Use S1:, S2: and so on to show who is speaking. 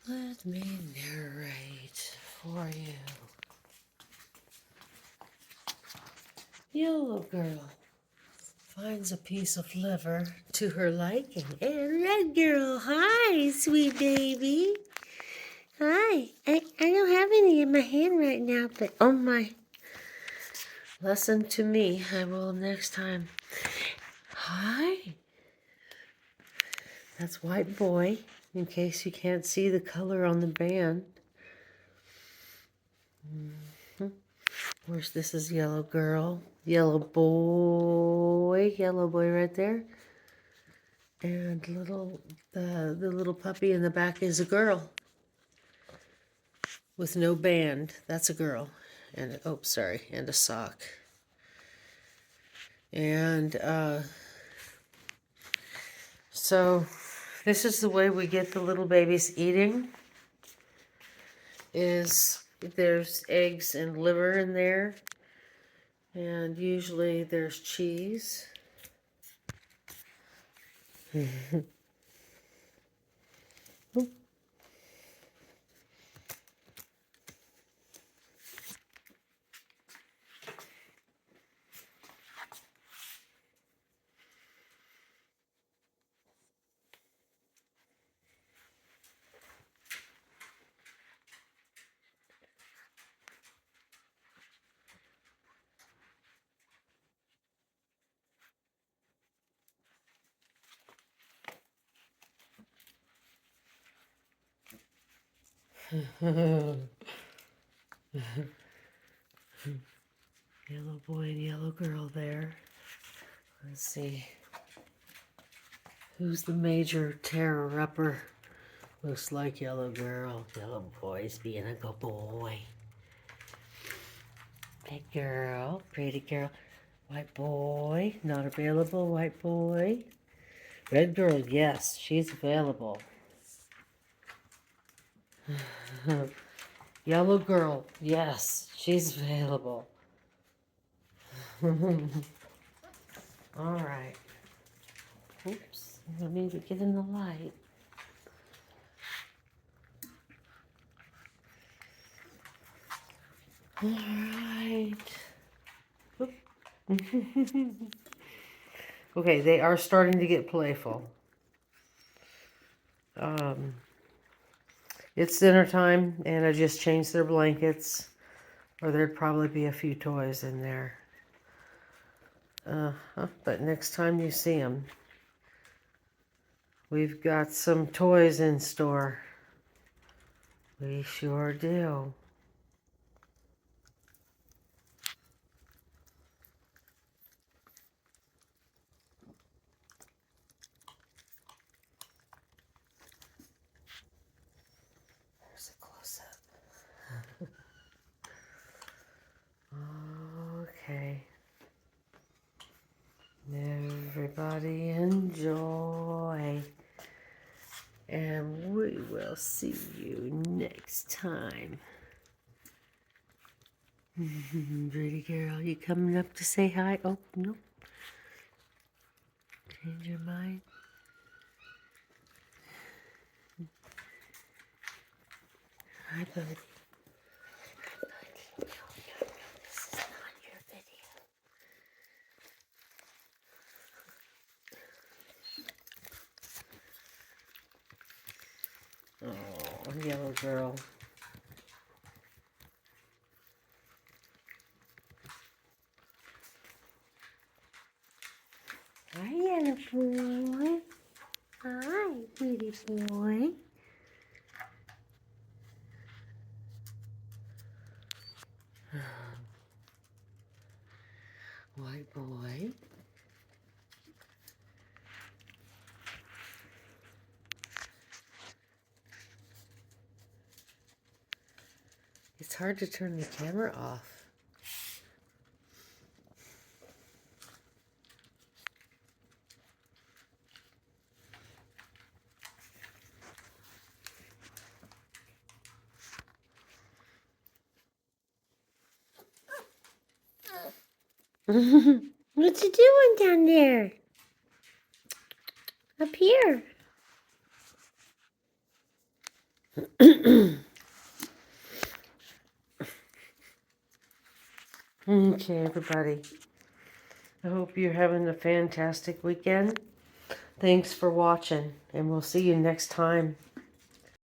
S1: Let me narrate for you. Yellow girl finds a piece of liver to her liking. And red girl, hi, sweet baby. Hi. I don't have any in my hand right now, but on my lesson to me, I will next time. Hi. That's white boy, in case you can't see the color on the band. Of course, this is yellow girl, yellow boy right there. And the little puppy in the back is a girl with no band. That's a girl. And oh, sorry, and a sock. And so this is the way we get the little babies eating. Is there's eggs and liver in there, and usually there's cheese. Yellow boy and yellow girl there. Let's see. Who's the major terror-upper? Looks like yellow girl. Yellow boy's being a good boy. Big girl, pretty girl. White boy, not available, white boy. Red girl, yes, she's available. Yellow girl, yes, she's available. All right. Oops, let me get in the light. All right. Okay, they are starting to get playful. It's dinner time, and I just changed their blankets, or there'd probably be a few toys in there. But next time you see them, we've got some toys in store. We sure do. There's a close-up. Okay. Everybody enjoy. And we will see you next time. Pretty girl, you coming up to say hi? Oh, no. Change your mind. Hi, buddy. Hi, buddy. No, this is not your video. Oh, yellow girl. Hi, yellow boy. Hi, pretty boy. White boy. It's hard to turn the camera off. What you doing down there? Up here. Okay, everybody. I hope you're having a fantastic weekend. Thanks for watching, and we'll see you next time.